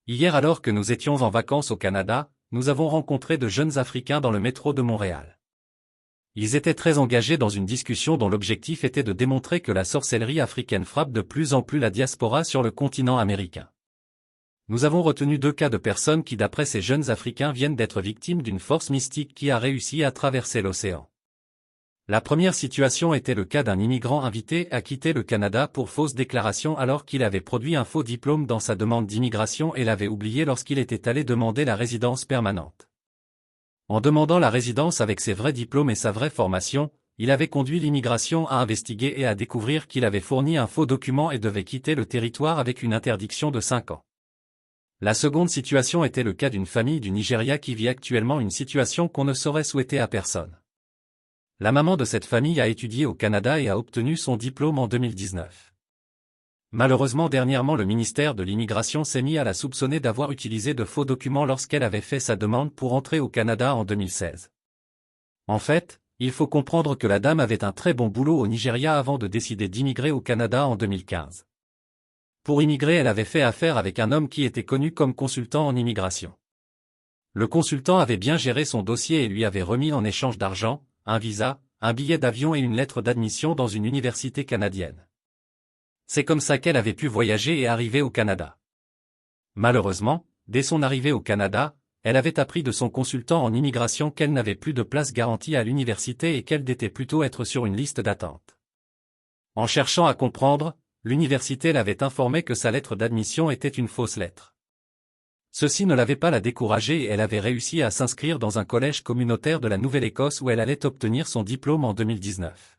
Hier alors que nous étions en vacances au Canada, nous avons rencontré de jeunes Africains dans le métro de Montréal. Ils étaient très engagés dans une discussion dont l'objectif était de démontrer que la sorcellerie africaine frappe de plus en plus la diaspora sur le continent américain. Nous avons retenu 2 cas de personnes qui d'après ces jeunes Africains viennent d'être victimes d'une force mystique qui a réussi à traverser l'océan. La première situation était le cas d'un immigrant invité à quitter le Canada pour fausse déclaration alors qu'il avait produit un faux diplôme dans sa demande d'immigration et l'avait oublié lorsqu'il était allé demander la résidence permanente. En demandant la résidence avec ses vrais diplômes et sa vraie formation, il avait conduit l'immigration à investiguer et à découvrir qu'il avait fourni un faux document et devait quitter le territoire avec une interdiction de 5 ans. La seconde situation était le cas d'une famille du Nigeria qui vit actuellement une situation qu'on ne saurait souhaiter à personne. La maman de cette famille a étudié au Canada et a obtenu son diplôme en 2019. Malheureusement dernièrement le ministère de l'Immigration s'est mis à la soupçonner d'avoir utilisé de faux documents lorsqu'elle avait fait sa demande pour entrer au Canada en 2016. En fait, il faut comprendre que la dame avait un très bon boulot au Nigeria avant de décider d'immigrer au Canada en 2015. Pour immigrer, elle avait fait affaire avec un homme qui était connu comme consultant en immigration. Le consultant avait bien géré son dossier et lui avait remis en échange d'argent, un visa, un billet d'avion et une lettre d'admission dans une université canadienne. C'est comme ça qu'elle avait pu voyager et arriver au Canada. Malheureusement, dès son arrivée au Canada, elle avait appris de son consultant en immigration qu'elle n'avait plus de place garantie à l'université et qu'elle devait plutôt être sur une liste d'attente. En cherchant à comprendre, l'université l'avait informé que sa lettre d'admission était une fausse lettre. Ceci ne l'avait pas la découragée et elle avait réussi à s'inscrire dans un collège communautaire de la Nouvelle-Écosse où elle allait obtenir son diplôme en 2019.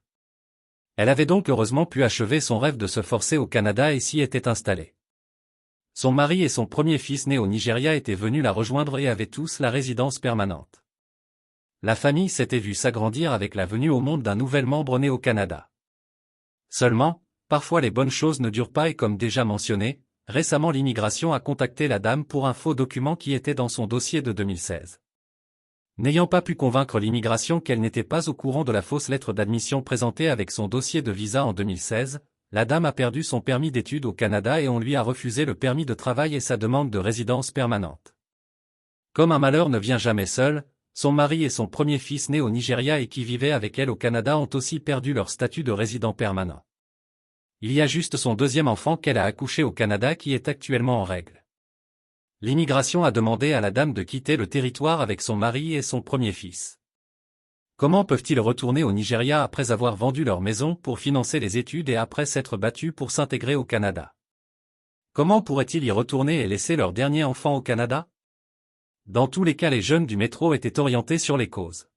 Elle avait donc heureusement pu achever son rêve de se forcer au Canada et s'y était installée. Son mari et son premier fils né au Nigeria étaient venus la rejoindre et avaient tous la résidence permanente. La famille s'était vue s'agrandir avec la venue au monde d'un nouvel membre né au Canada. Seulement, parfois les bonnes choses ne durent pas et comme déjà mentionné, récemment l'immigration a contacté la dame pour un faux document qui était dans son dossier de 2016. N'ayant pas pu convaincre l'immigration qu'elle n'était pas au courant de la fausse lettre d'admission présentée avec son dossier de visa en 2016, la dame a perdu son permis d'études au Canada et on lui a refusé le permis de travail et sa demande de résidence permanente. Comme un malheur ne vient jamais seul, son mari et son premier fils né au Nigeria et qui vivaient avec elle au Canada ont aussi perdu leur statut de résident permanent. Il y a juste son deuxième enfant qu'elle a accouché au Canada qui est actuellement en règle. L'immigration a demandé à la dame de quitter le territoire avec son mari et son premier fils. Comment peuvent-ils retourner au Nigeria après avoir vendu leur maison pour financer les études et après s'être battus pour s'intégrer au Canada? Comment pourraient-ils y retourner et laisser leur dernier enfant au Canada? Dans tous les cas, les jeunes du métro étaient orientés sur les causes.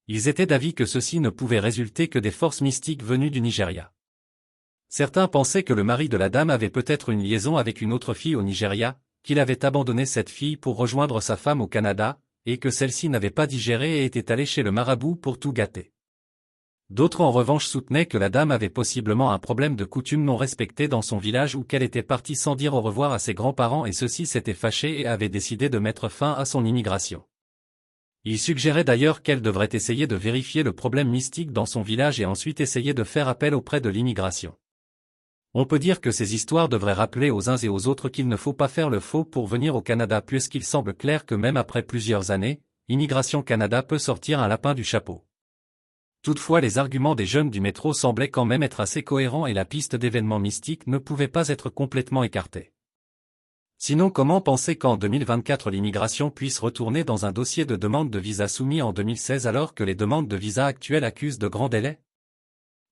Ils étaient d'avis que ceci ne pouvait résulter que des forces mystiques venues du Nigeria. Certains pensaient que le mari de la dame avait peut-être une liaison avec une autre fille au Nigeria, qu'il avait abandonné cette fille pour rejoindre sa femme au Canada, et que celle-ci n'avait pas digéré et était allée chez le marabout pour tout gâter. D'autres en revanche soutenaient que la dame avait possiblement un problème de coutume non respecté dans son village ou qu'elle était partie sans dire au revoir à ses grands-parents et ceux-ci s'étaient fâchés et avaient décidé de mettre fin à son immigration. Il suggérait d'ailleurs qu'elle devrait essayer de vérifier le problème mystique dans son village et ensuite essayer de faire appel auprès de l'immigration. On peut dire que ces histoires devraient rappeler aux uns et aux autres qu'il ne faut pas faire le faux pour venir au Canada puisqu'il semble clair que même après plusieurs années, Immigration Canada peut sortir un lapin du chapeau. Toutefois les arguments des jeunes du métro semblaient quand même être assez cohérents et la piste d'événements mystiques ne pouvait pas être complètement écartée. Sinon comment penser qu'en 2024 l'immigration puisse retourner dans un dossier de demande de visa soumis en 2016 alors que les demandes de visa actuelles accusent de grands délais?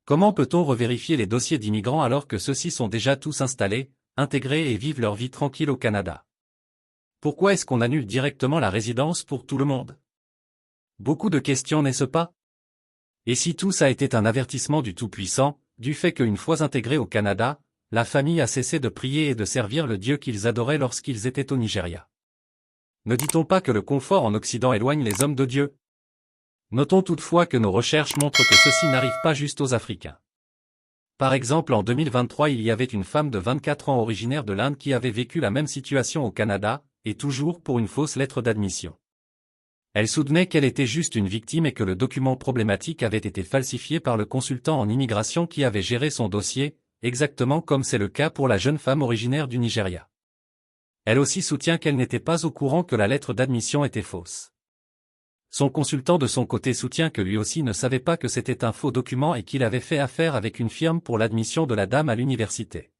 Comment peut-on revérifier les dossiers d'immigrants alors que ceux-ci sont déjà tous installés, intégrés et vivent leur vie tranquille au Canada? Pourquoi est-ce qu'on annule directement la résidence pour tout le monde? Beaucoup de questions, n'est-ce pas? Et si tout ça était un avertissement du Tout-Puissant, du fait qu'une fois intégrés au Canada, la famille a cessé de prier et de servir le Dieu qu'ils adoraient lorsqu'ils étaient au Nigeria? Ne dit-on pas que le confort en Occident éloigne les hommes de Dieu? Notons toutefois que nos recherches montrent que ceci n'arrive pas juste aux Africains. Par exemple en 2023 il y avait une femme de 24 ans originaire de l'Inde qui avait vécu la même situation au Canada, et toujours pour une fausse lettre d'admission. Elle soutenait qu'elle était juste une victime et que le document problématique avait été falsifié par le consultant en immigration qui avait géré son dossier, exactement comme c'est le cas pour la jeune femme originaire du Nigeria. Elle aussi soutient qu'elle n'était pas au courant que la lettre d'admission était fausse. Son consultant de son côté soutient que lui aussi ne savait pas que c'était un faux document et qu'il avait fait affaire avec une firme pour l'admission de la dame à l'université.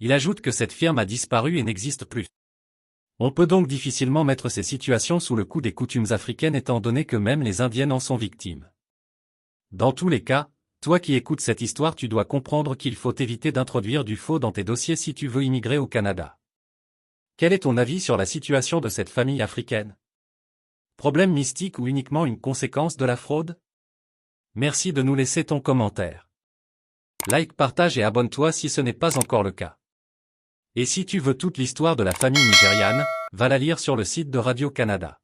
Il ajoute que cette firme a disparu et n'existe plus. On peut donc difficilement mettre ces situations sous le coup des coutumes africaines étant donné que même les Indiennes en sont victimes. Dans tous les cas, toi qui écoutes cette histoire, tu dois comprendre qu'il faut éviter d'introduire du faux dans tes dossiers si tu veux immigrer au Canada. Quel est ton avis sur la situation de cette famille africaine? Problème mystique ou uniquement une conséquence de la fraude? Merci de nous laisser ton commentaire. Like, partage et abonne-toi si ce n'est pas encore le cas. Et si tu veux toute l'histoire de la famille nigériane, va la lire sur le site de Radio-Canada.